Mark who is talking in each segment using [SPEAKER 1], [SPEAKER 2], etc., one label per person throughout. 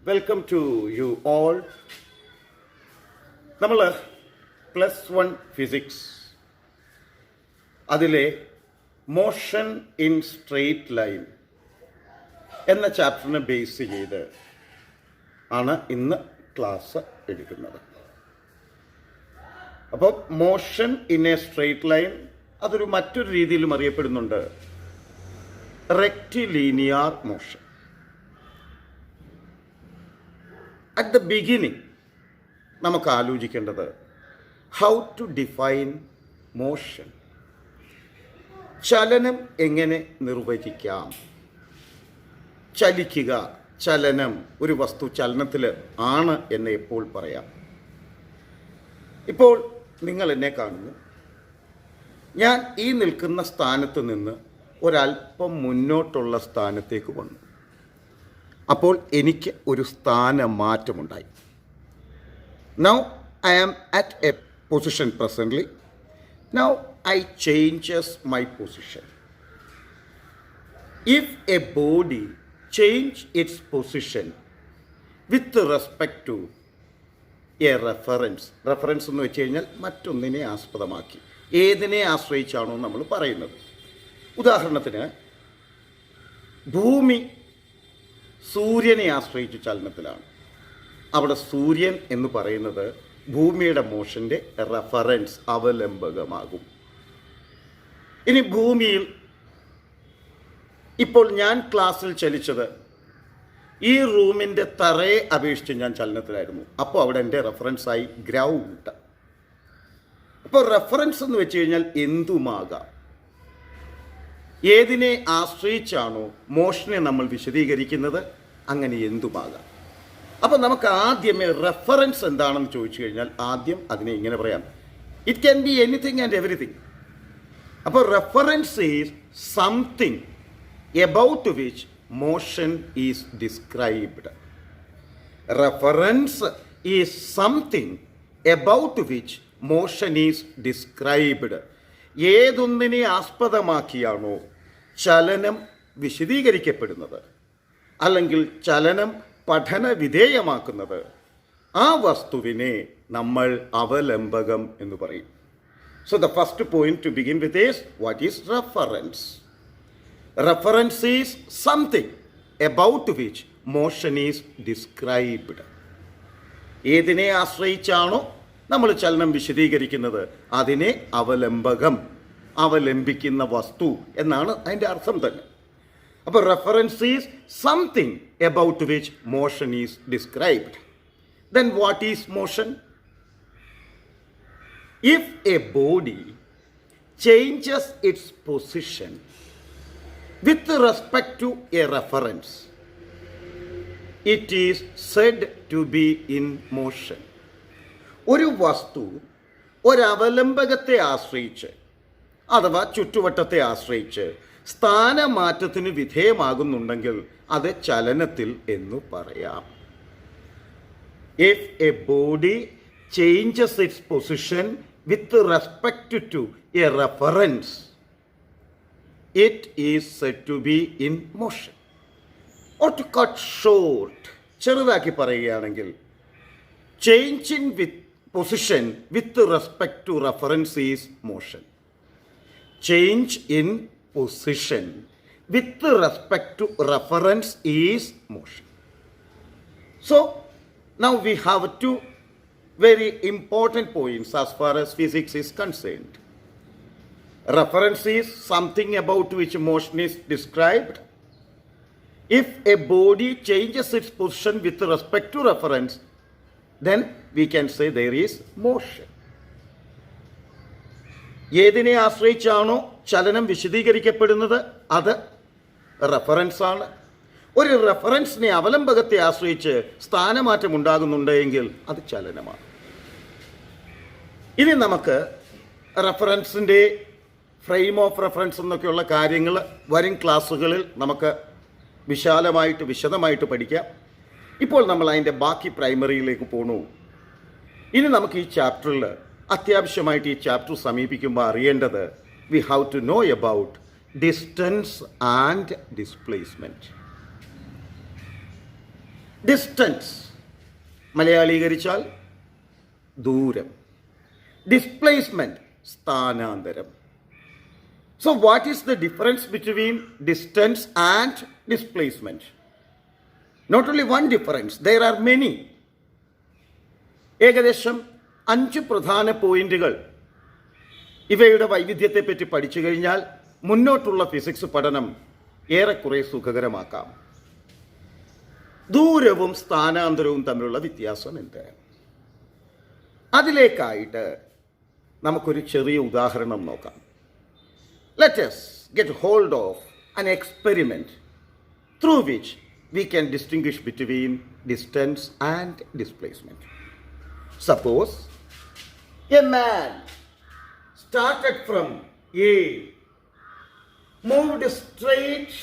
[SPEAKER 1] Welcome to you all. നമ്മൾ +1 physics അതിലെ motion in straight line എന്ന ചാപ്റ്ററിനെ ബേസ് ചെയ്ത് ആണ് ഇന്ന് ക്ലാസ് എടുക്കുന്നത്. അപ്പോൾ motion in A straight line അതൊരു മറ്റൊരു രീതിയിലും അറിയപ്പെടുന്നുണ്ട്, rectilinear motion. At the beginning നമുക്ക് ആലോചിക്കേണ്ടത് ഹൗ ടു ഡിഫൈൻ മോഷൻ. ചലനം എങ്ങനെ നിർവചിക്കാം? ചലിക്കുക, ചലനം, ഒരു വസ്തു ചലനത്തിൽ ആണ് എന്ന് എപ്പോൾ പറയാം? ഇപ്പോൾ നിങ്ങൾ എന്നെ കാണുന്നു, ഞാൻ ഈ നിൽക്കുന്ന സ്ഥാനത്ത് നിന്ന് ഒരല്പം മുന്നോട്ടുള്ള സ്ഥാനത്തേക്ക് വന്നു. അപ്പോൾ എനിക്ക് ഒരു സ്ഥാനമാറ്റമുണ്ടായി. Now I am at a position presently. Now I changes my position. If a body change its position with respect to a reference. Reference എന്ന് വെച്ച് കഴിഞ്ഞാൽ മറ്റൊന്നിനെ ആസ്പദമാക്കി, ഏതിനെ ആശ്രയിച്ചാണോ നമ്മൾ പറയുന്നത്. ഉദാഹരണത്തിന് ഭൂമി സൂര്യനെ ആശ്രയിച്ച് ചലനത്തിലാണ്. അവിടെ സൂര്യൻ എന്ന് പറയുന്നത് ഭൂമിയുടെ മോഷൻ്റെ റെഫറൻസ്, അവലംബകമാകും. ഇനി ഭൂമിയിൽ ഇപ്പോൾ ഞാൻ ക്ലാസ്സിൽ ചലിച്ചത് ഈ റൂമിൻ്റെ തറയെ അപേക്ഷിച്ച് ഞാൻ ചലനത്തിലായിരുന്നു. അപ്പോൾ അവിടെ എൻ്റെ റെഫറൻസായി ഗ്രൗണ്ട്. അപ്പോൾ റെഫറൻസ് എന്ന് വെച്ച് കഴിഞ്ഞാൽ എന്തുമാകാം, ഏതിനെ ആശ്രയിച്ചാണോ മോഷനെ നമ്മൾ വിശദീകരിക്കുന്നത്, അങ്ങനെ എന്തുമാകാം. അപ്പോൾ നമുക്ക് ആദ്യമേ റെഫറൻസ് എന്താണെന്ന് ചോദിച്ചു കഴിഞ്ഞാൽ ആദ്യം അതിനെ ഇങ്ങനെ പറയാം, it can be anything and everything. അപ്പോൾ reference is something about which motion is described. Reference is something about which motion is described. ഏതൊന്നിനെ ആസ്പദമാക്കിയാണോ ചലനം വിശദീകരിക്കപ്പെടുന്നത് അല്ലെങ്കിൽ ചലനം പഠന വിധേയമാക്കുന്നത്, ആ വസ്തുവിനെ നമ്മൾ അവലംബകം എന്ന് പറയും. So the first point two begin with is what is reference. Reference is something about which motion is described. ഏതിനെ ആശ്രയിച്ചാണോ നമ്മൾ ചലനം വിശദീകരിക്കുന്നത് അതിനെ അവലംബകം, അവലംബിക്കുന്ന വസ്തു എന്നാണ് അതിൻ്റെ അർത്ഥം തന്നെ. അപ്പോൾ reference is something about which motion is described. Then what is motion? If a body changes its position with respect to a reference, it is said to be in motion. ഒരു വസ്തു ഒരവലംബകത്തെ ആശ്രയിച്ച് അഥവാ ചുറ്റുവട്ടത്തെ ആശ്രയിച്ച് സ്ഥാനമാറ്റത്തിന് വിധേയമാകുന്നുണ്ടെങ്കിൽ അത് ചലനത്തിൽ എന്ന് പറയാം. If a body changes its position with respect to a reference, it is said to be in motion. Or to cut short, ചെറുതാക്കി പറയുകയാണെങ്കിൽ, changing with position with respect to reference is motion. Change in position with respect to reference is motion. So now we have two very important points as far as physics is concerned. Reference is something about which motion is described. If a body changes its position with respect to reference, then we can say there is motion. ഏതിനെ ആശ്രയിച്ചാണോ ചലനം വിശദീകരിക്കപ്പെടുന്നത് അത് reference ആണ്. ഒരു റെഫറൻസിനെ അവലംബകത്തെ ആശ്രയിച്ച് സ്ഥാനമാറ്റം ഉണ്ടാകുന്നുണ്ടെങ്കിൽ അത് ചലനമാണ്. ഇനി നമുക്ക് റെഫറൻസിൻ്റെ ഫ്രെയിം ഓഫ് റെഫറൻസ് എന്നൊക്കെയുള്ള കാര്യങ്ങൾ വരും ക്ലാസ്സുകളിൽ നമുക്ക് വിശദമായിട്ട് പഠിക്കാം. ഇപ്പോൾ നമ്മൾ അതിൻ്റെ ബാക്കി പ്രൈമറിയിലേക്ക് പോണു. ഇനി നമുക്ക് ഈ ചാപ്റ്ററിൽ അത്യാവശ്യമായിട്ട് ഈ ചാപ്റ്റർ സമീപിക്കുമ്പോൾ അറിയേണ്ടത് we have to know about distance and displacement. Distance മലയാളീകരിച്ചാൽ ദൂരം, ഡിസ്പ്ലേസ്മെന്റ് സ്ഥാനാന്തരം. So what is the difference between distance and displacement? Not only one difference, there are many. ഏകദേശം 5 പ്രധാന പോയിന്റുകൾ ഇവയുടെ വൈവിധ്യത്തെപ്പറ്റി പഠിച്ചു കഴിഞ്ഞാൽ മുന്നോട്ടുള്ള ഫിസിക്സ് പഠനം ഏറെക്കുറെ സുഖകരമാക്കാം. ദൂരവും സ്ഥാനാന്തരവും തമ്മിലുള്ള വ്യത്യാസം എന്ത്? അതിലേക്കായിട്ട് നമുക്കൊരു ചെറിയ ഉദാഹരണം നോക്കാം. Let us get hold of an experiment through which we can distinguish between distance and displacement. Suppose a man started from A, moved straight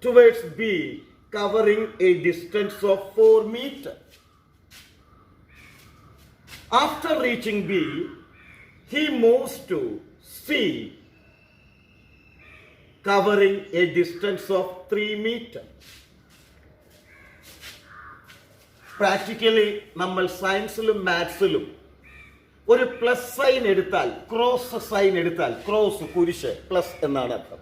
[SPEAKER 1] towards B, covering a distance of 4 meters. After reaching B, he moves to C, covering a distance of 3 meters. Practically നമ്മൾ സയൻസിലും മാത്സിലും ഒരു plus sine എടുത്താൽ, cross sign എടുത്താൽ, cross കുരിശ്, plus എന്നാണ് അർത്ഥം.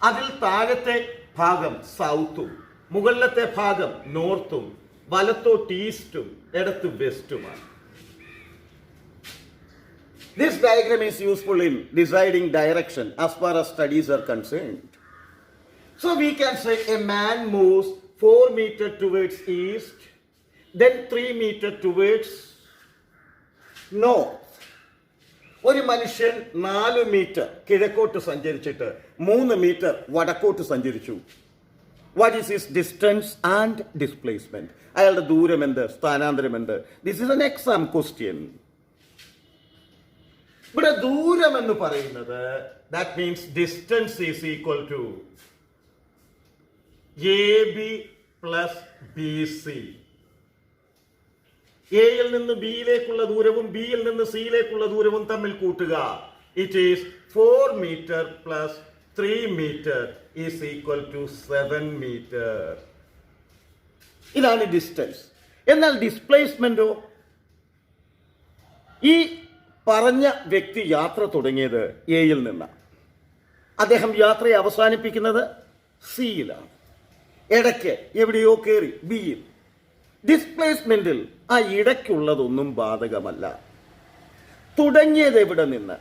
[SPEAKER 1] അതിൽ താഴത്തെ ഭാഗം സൗത്തും മുകളിലത്തെ ഭാഗം നോർത്തും വലത്തോട്ട് ഈസ്റ്റും ഇടത്ത് വെസ്റ്റുമാണ്. This diagram is useful in deciding direction as far as studies are concerned. So we can say a man moves 4 meters towards east, then 3 meters towards north. ഒരു മനുഷ്യൻ 4 മീറ്റർ കിഴക്കോട്ട് സഞ്ചരിച്ചിട്ട് 3 മീറ്റർ വടക്കോട്ട് സഞ്ചരിച്ചു. What is his distance and displacement? അയാളുടെ ദൂരം എന്ത്, സ്ഥാനാന്തരം എന്ത്? This is an exam question. ഇവിടെ ദൂരം എന്ന് പറയുന്നത് that means distance is equal to AB plus BC. എയിൽ നിന്ന് ബിയിലേക്കുള്ള ദൂരവും ബിയിൽ നിന്ന് സിയിലേക്കുള്ള ദൂരവും തമ്മിൽ കൂട്ടുക. It is 4 metre plus 3 metre is equal to 7 metre. ഇതാണ് ഡിസ്റ്റൻസ്. എന്നാൽ ഡിസ്പ്ലേസ്മെന്റോ? ഈ പറഞ്ഞ വ്യക്തി യാത്ര തുടങ്ങിയത് എയിൽ നിന്നാണ്. അദ്ദേഹം യാത്രയെ അവസാനിപ്പിക്കുന്നത് സിയിലാണ്. ഇടയ്ക്ക് എവിടെയോ കയറി ബിയിൽ. ഡിസ്പ്ലേസ്മെന്റിൽ ആ ഇടയ്ക്കുള്ളതൊന്നും ബാധകമല്ല. തുടങ്ങിയത് എവിടെ നിന്ന്,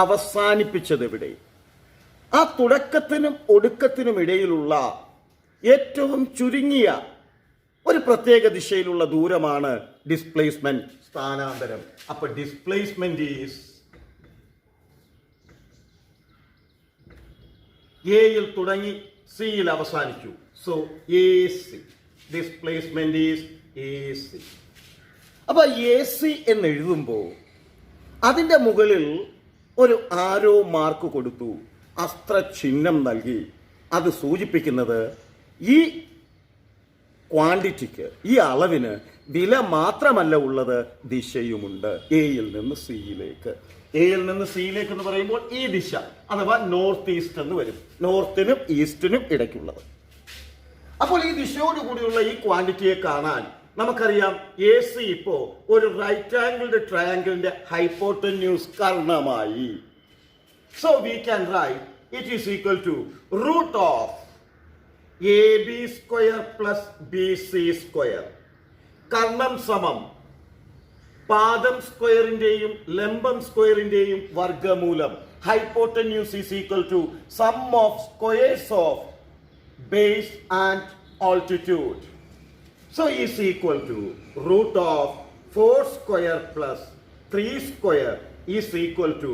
[SPEAKER 1] അവസാനിപ്പിച്ചത് എവിടെ, ആ തുടക്കത്തിനും ഒടുക്കത്തിനും ഇടയിലുള്ള ഏറ്റവും ചുരുങ്ങിയ ഒരു പ്രത്യേക ദിശയിലുള്ള ദൂരമാണ് ഡിസ്പ്ലേസ്മെന്റ്, സ്ഥാനാന്തരം. അപ്പൊ ഡിസ്പ്ലേസ്മെന്റ് ഈസ് എയിൽ തുടങ്ങി സിയിൽ അവസാനിച്ചു. So AC. Displacement is AC. അപ്പൊ AC എന്ന് എഴുതുമ്പോൾ അതിന്റെ മുകളിൽ ഒരു ആരോ മാർക്ക് കൊടുത്തു, അസ്ത്രചിഹ്നം നൽകി. അത് സൂചിപ്പിക്കുന്നത് ഈ ക്വാണ്ടിറ്റിക്ക്, ഈ അളവിന് വില മാത്രമല്ല ഉള്ളത്, ദിശയുമുണ്ട്. എയിൽ നിന്ന് സിയിലേക്ക്. എയിൽ നിന്ന് സിയിലേക്ക് എന്ന് പറയുമ്പോൾ ഈ ദിശ അഥവാ നോർത്ത് ഈസ്റ്റ് എന്ന് വരും. നോർത്തിനും ഈസ്റ്റിനും ഇടയ്ക്കുള്ളത്. അപ്പോൾ ഈ ദിശയോടുകൂടിയുള്ള ഈ ക്വാണ്ടിറ്റിയെ കാണാൻ നമുക്കറിയാം AC ഇപ്പോ ഒരു റൈറ്റ് ആംഗിൾഡ് ട്രയാംഗിളിന്റെ ഹൈപ്പോട്ടന്യൂസ് കർണമായി. So we can write it is equal to root of AB square plus BC square. കർണം സമം പാദം സ്ക്വയറിന്റെയും ലംബം സ്ക്വയറിന്റെയും വർഗമൂലം. Hypotenuse is equal to sum of squares of base and altitude. So is equal to root of 4 square plus 3 square is equal to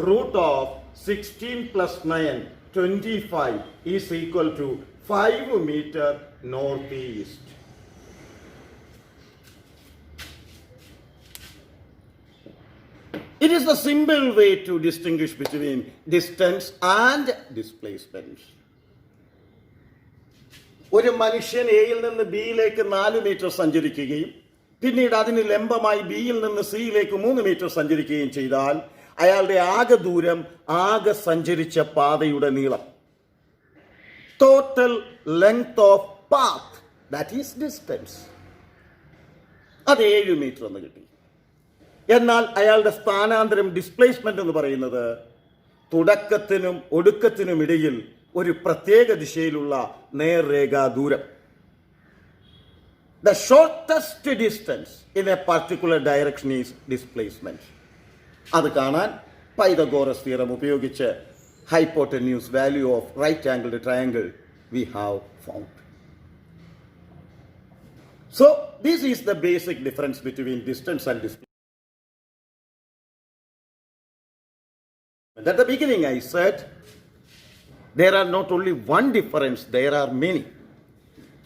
[SPEAKER 1] root of 16 plus 9, 25 is equal to 5 meter northeast. It is the simple way to distinguish between distance and displacement. ഒരു മനുഷ്യൻ എയിൽ നിന്ന് ബിയിലേക്ക് 4 metre സഞ്ചരിക്കുകയും പിന്നീട് അതിന് ലംബമായി ബിയിൽ നിന്ന് സിയിലേക്ക് 3 മീറ്റർ സഞ്ചരിക്കുകയും ചെയ്താൽ അയാളുടെ ആകെ ദൂരം, ആകെ സഞ്ചരിച്ച പാതയുടെ നീളം, total length of path, that is distance. അത് 7 മീറ്റർ എന്ന് കിട്ടി. എന്നാൽ അയാളുടെ സ്ഥാനാന്തരം ഡിസ്പ്ലേസ്മെന്റ് എന്ന് പറയുന്നത് തുടക്കത്തിനും ഒടുക്കത്തിനും ഇടയിൽ ഒരു പ്രത്യേക ദിശയിലുള്ള നേർരേഖാ ദൂരം. The shortest distance in a particular direction is displacement. അത് കാണാൻ പൈതഗോറസ് തിയറം ഉപയോഗിച്ച് hypotenuse value of right angled triangle we have found. So this is the basic difference between distance and displacement. At the beginning I said there are not only one difference, there are many.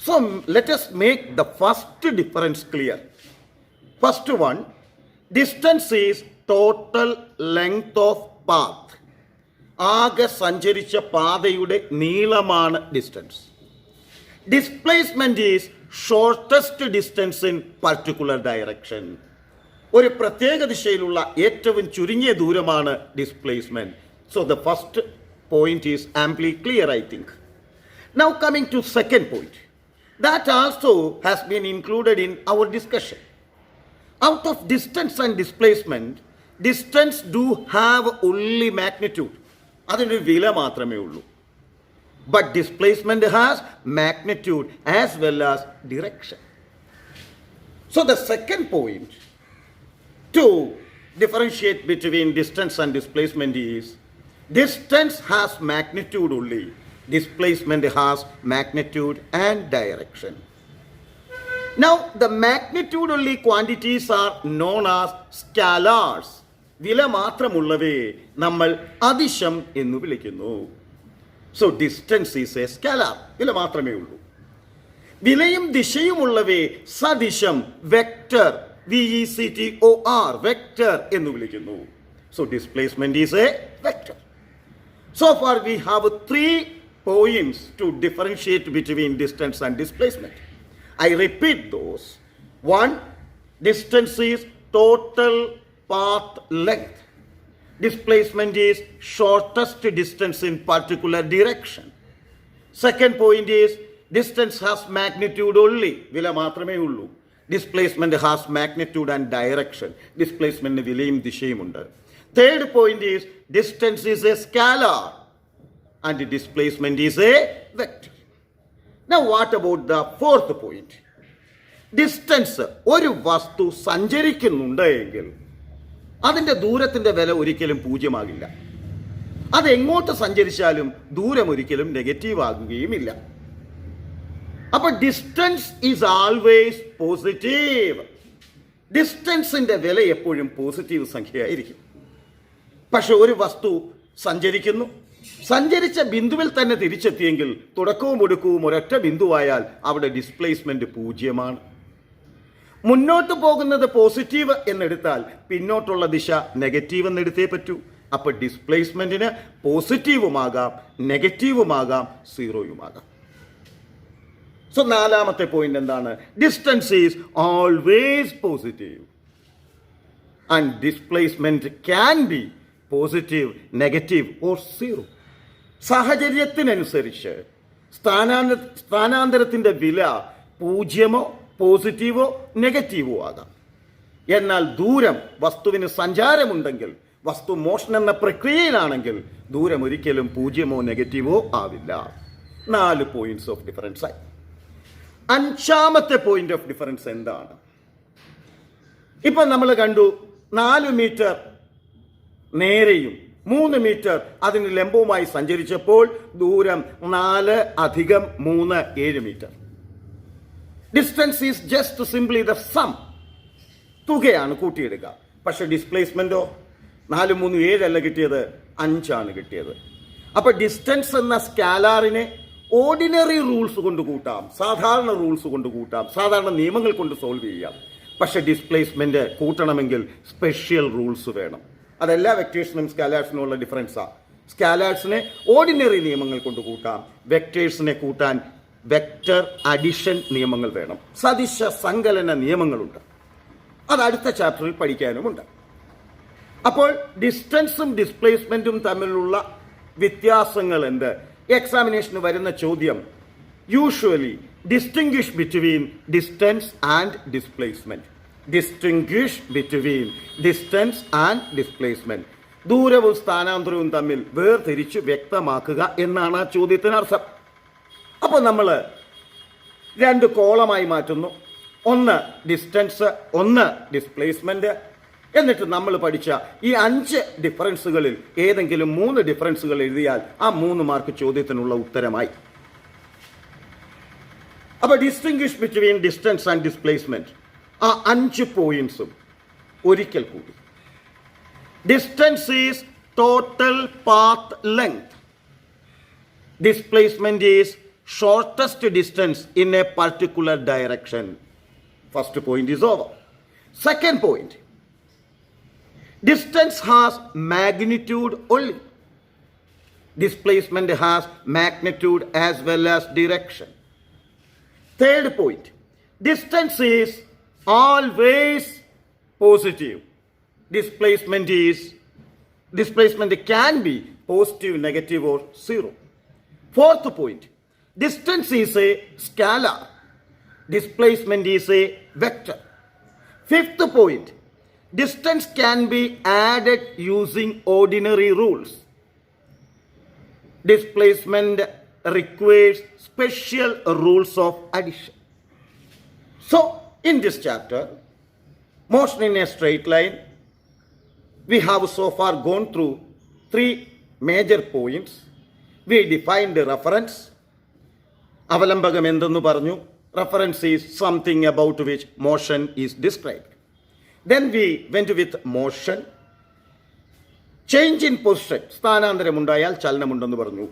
[SPEAKER 1] So let us make the first difference clear. First one, distance is total length of path. ആകെ സഞ്ചരിച്ച പാതയുടെ നീളമാണ് distance. Displacement is shortest distance in particular direction. ഒരു പ്രത്യേക ദിശയിലുള്ള ഏറ്റവും ചുരുങ്ങിയ ദൂരമാണ് displacement. So the first point is amply clear, I think. Now coming to second point, that also has been included in our discussion. Out of distance and displacement, distance do have only magnitude. അതിന് വില മാത്രമേ ഉള്ളൂ. But displacement has magnitude as well as direction. So the second point to differentiate between distance and displacement is distance has magnitude only, displacement has magnitude and direction. Now the magnitude only quantities are known as scalars. വില മാത്രമുള്ളവയെ നമ്മൾ അദിശം എന്ന് വിളിക്കുന്നു. So distance is A scalar, വില മാത്രമേ ഉള്ളൂ. വിലയും ദിശയുമുള്ളവയെ സദിശം, vector, VECTOR, vector എന്ന് വിളിക്കുന്നു. So displacement is A vector. So far we have 3 points to differentiate between distance and displacement. I repeat those. 1, distance is total path length. Displacement is shortest distance in particular direction. Second point is distance has magnitude only. Vila മാത്രമേ ഉള്ളൂ. Displacement has magnitude and direction. Displacement വിലയും ദിശയും ഉണ്ട്. Third point is distance is a scalar and displacement is a vector. Now what about the fourth point? Distance, ഒരു വസ്തു സഞ്ചരിക്കുന്നുണ്ട് എങ്കിൽ അതിൻ്റെ ദൂരത്തിൻ്റെ വില ഒരിക്കലും പൂജ്യമാകില്ല. അതെങ്ങോട്ട് സഞ്ചരിച്ചാലും ദൂരം ഒരിക്കലും നെഗറ്റീവ് ആകുകയുമില്ല. അപ്പൊ ഡിസ്റ്റൻസ് ഈസ് ആൾവേസ് പോസിറ്റീവ്. ഡിസ്റ്റൻസിന്റെ വില എപ്പോഴും പോസിറ്റീവ് സംഖ്യയായിരിക്കും. പക്ഷെ ഒരു വസ്തു സഞ്ചരിക്കുന്നു, സഞ്ചരിച്ച ബിന്ദുവിൽ തന്നെ തിരിച്ചെത്തിയെങ്കിൽ തുടക്കവും ഒടുക്കവും ഒരൊറ്റ ബിന്ദുവായാൽ അവിടെ ഡിസ്പ്ലേസ്മെന്റ് 0. മുന്നോട്ട് പോകുന്നത് പോസിറ്റീവ് എന്നെടുത്താൽ പിന്നോട്ടുള്ള ദിശ നെഗറ്റീവ് എന്നെടുത്തേ പറ്റൂ. അപ്പൊ ഡിസ്പ്ലേസ്മെന്റിന് പോസിറ്റീവുമാകാം, നെഗറ്റീവുമാകാം, സീറോയുമാകാം. സോ നാലാമത്തെ പോയിന്റ് എന്താണ്? Distance is always positive and displacement can be positive, negative or zero. സാഹചര്യത്തിനനുസരിച്ച് സ്ഥാനാന്തരത്തിന്റെ വില 0, പോസിറ്റീവോ നെഗറ്റീവോ ആകാം. എന്നാൽ ദൂരം, വസ്തുവിന് സഞ്ചാരമുണ്ടെങ്കിൽ, വസ്തു മോഷൻ എന്ന പ്രക്രിയയിലാണെങ്കിൽ ദൂരം ഒരിക്കലും 0 നെഗറ്റീവോ ആവില്ല. 4 പോയിന്റ്സ് ഓഫ് ഡിഫറൻസ് ആയി. 5ാമത്തെ പോയിന്റ് ഓഫ് ഡിഫറൻസ് എന്താണ്? ഇപ്പൊ നമ്മൾ കണ്ടു 4 മീറ്റർ നേരെയും 3 മീറ്റർ അതിന് ലംബവുമായി സഞ്ചരിച്ചപ്പോൾ ദൂരം 4 + 3 7 metre. Distance is just simply the sum, തുകയാണ് കൂട്ടിയെടുക്കുക. പക്ഷെ ഡിസ്പ്ലേസ്മെന്റോ 4 3 7 അല്ല കിട്ടിയത്, 5 ആണ് കിട്ടിയത്. അപ്പൊ ഡിസ്റ്റൻസ് എന്ന സ്കാലാറിനെ ഓർഡിനറി റൂൾസ് കൊണ്ട് കൂട്ടാം, സാധാരണ റൂൾസ് കൊണ്ട് കൂട്ടാം, സാധാരണ നിയമങ്ങൾ കൊണ്ട് സോൾവ് ചെയ്യാം. പക്ഷെ ഡിസ്പ്ലേസ്മെന്റ് കൂട്ടണമെങ്കിൽ സ്പെഷ്യൽ റൂൾസ് വേണം. അതെല്ലാ വെക്ടേഴ്സിനും സ്കാലാർസിനും ഉള്ള ഡിഫറൻസാണ്. സ്കാലാർസിനെ ഓർഡിനറി നിയമങ്ങൾ കൊണ്ട് കൂട്ടാം, വെക്ടേഴ്സിനെ കൂട്ടാൻ വെക്ടർ അഡിഷൻ നിയമങ്ങൾ വേണം, സദിശ സങ്കലന നിയമങ്ങളുണ്ട്. അത് അടുത്ത ചാപ്റ്ററിൽ പഠിക്കാനുമുണ്ട്. അപ്പോൾ ഡിസ്റ്റൻസും ഡിസ്പ്ലേസ്മെന്റും തമ്മിലുള്ള വ്യത്യാസങ്ങൾ എന്ത്? എക്സാമിനേഷന് വരുന്ന ചോദ്യം usually distinguish between distance and displacement. Distinguish between distance and displacement. ദൂരവും സ്ഥാനാന്തരവും തമ്മിൽ വേർതിരിച്ച് വ്യക്തമാക്കുക എന്നാണ് ആ ചോദ്യത്തിന് അർത്ഥം. അപ്പോൾ നമ്മൾ രണ്ട് കോളമായി മാറ്റുന്നു. ഒന്ന് ഡിസ്റ്റൻസ്, ഒന്ന് ഡിസ്പ്ലേസ്മെന്റ്. എന്നിട്ട് നമ്മൾ പഠിച്ച ഈ 5 ഡിഫറൻസുകളിൽ ഏതെങ്കിലും 3 ഡിഫറൻസുകൾ എഴുതിയാൽ ആ 3 മാർക്ക് ചോദ്യത്തിനുള്ള ഉത്തരമായി. അപ്പോൾ distinguish between distance and displacement, ആ 5 പോയിന്റ്സും ഒരിക്കൽ കൂടി. Distance is total path length. Displacement is shortest distance in A particular direction. First point is over. Second point, distance has magnitude only. Displacement has magnitude as well as direction. Third point, distance is always positive. Displacement can be positive, negative or zero. Fourth point, distance is a scalar. Displacement is a vector. Fifth point, distance can be added using ordinary rules. Displacement requires special rules of addition. So, in this chapter, motion in a straight line, we have so far gone through 3 major points. We defined the reference. Avalambagam endennu paranju. Reference is something about which motion is described. Then we went with motion. Change in position. സ്ഥാനാന്തരമുണ്ടായാൽ ചലനമുണ്ടെന്ന് പറഞ്ഞു.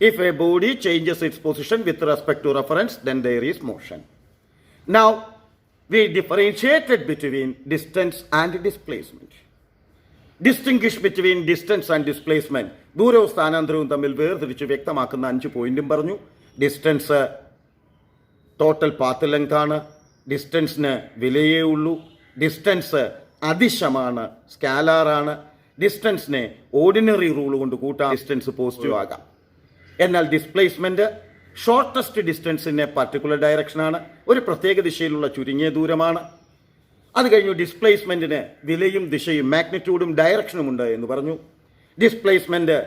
[SPEAKER 1] If a body changes its position with respect to reference, then there is motion. Now, we differentiated between distance and displacement. Distinguish between distance and displacement. ദൂരവും സ്ഥാനാന്തരവും തമ്മിൽ വേർതിരിച്ച് വ്യക്തമാക്കുന്ന 5 പോയിന്റും പറഞ്ഞു. Distance total path length ആണ്. ഡിസ്റ്റൻസിന് വിലയേ ഉള്ളൂ. Distance അതിശമാണ്, സ്കാലാറാണ്. ഡിസ്റ്റൻസിനെ ordinary rule കൊണ്ട് കൂട്ടാം, ഡിസ്റ്റൻസ് പോസിറ്റീവ് ആകാം. എന്നാൽ ഡിസ്പ്ലേസ്മെന്റ് ഷോർട്ടസ്റ്റ് ഡിസ്റ്റൻസിനെ പർട്ടിക്കുലർ ഡയറക്ഷനാണ്, ഒരു പ്രത്യേക ദിശയിലുള്ള ചുരുങ്ങിയ ദൂരമാണ്. അത് കഴിഞ്ഞു ഡിസ്പ്ലേസ്മെന്റിന് വിലയും ദിശയും മാഗ്നിറ്റ്യൂഡും ഡയറക്ഷനും ഉണ്ട് എന്ന് പറഞ്ഞു. ഡിസ്പ്ലേസ്മെന്റ്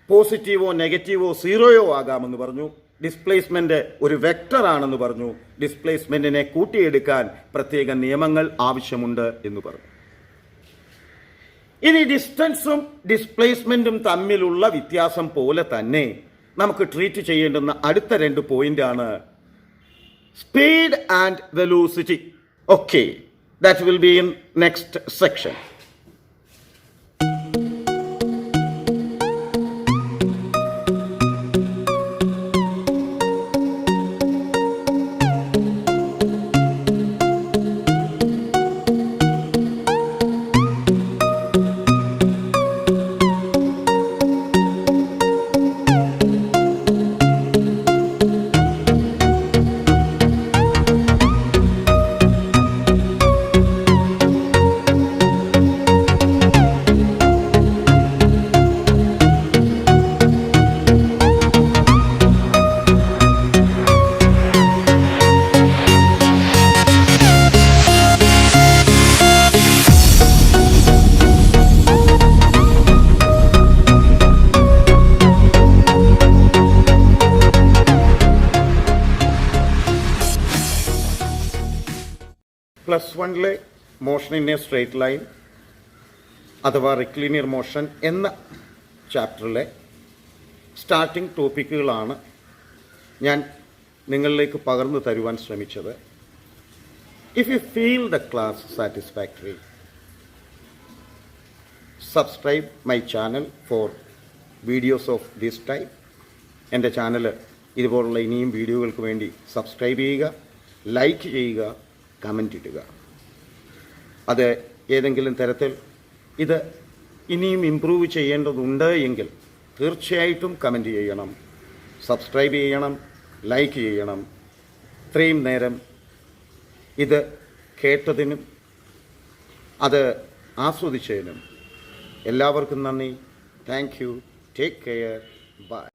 [SPEAKER 1] പോസിറ്റീവോ നെഗറ്റീവോ സീറോയോ ആകാമെന്ന് പറഞ്ഞു. ഡിസ്പ്ലേസ്മെന്റ് ഒരു വെക്ടർ ആണെന്ന് പറഞ്ഞു. ഡിസ്പ്ലേസ്മെന്റിനെ കൂട്ടിയെടുക്കാൻ പ്രത്യേക നിയമങ്ങൾ ആവശ്യമുണ്ട് എന്ന് പറഞ്ഞു. ഇനി ഡിസ്റ്റൻസും ഡിസ്പ്ലേസ്മെന്റും തമ്മിലുള്ള വ്യത്യാസം പോലെ തന്നെ നമുക്ക് ട്രീറ്റ് ചെയ്യേണ്ടുന്ന അടുത്ത 2 പോയിന്റാണ് speed and velocity. Okay, that will be in next section. +1 motion in A straight line അഥവാ റിക്ലീനിയർ മോഷൻ എന്ന ചാപ്റ്ററിലെ സ്റ്റാർട്ടിംഗ് ടോപ്പിക്കുകളാണ് ഞാൻ നിങ്ങളിലേക്ക് പകർന്നു തരുവാൻ ശ്രമിച്ചത്. If you feel the class satisfactory, subscribe my channel for videos of this type. എൻ്റെ channel ഇതുപോലുള്ള ഇനിയും വീഡിയോകൾക്ക് വേണ്ടി സബ്സ്ക്രൈബ് ചെയ്യുക, ലൈക്ക് ചെയ്യുക, കമൻ്റ് ഇടുക. അത് ഏതെങ്കിലും തരത്തിൽ ഇത് ഇനിയും ഇമ്പ്രൂവ് ചെയ്യേണ്ടതുണ്ട് എങ്കിൽ തീർച്ചയായിട്ടും കമൻ്റ് ചെയ്യണം, സബ്സ്ക്രൈബ് ചെയ്യണം, ലൈക്ക് ചെയ്യണം. ഇത്രയും നേരം ഇത് കേട്ടതിനും അത് ആസ്വദിച്ചതിനും എല്ലാവർക്കും നന്ദി. Thank you. Take care. By.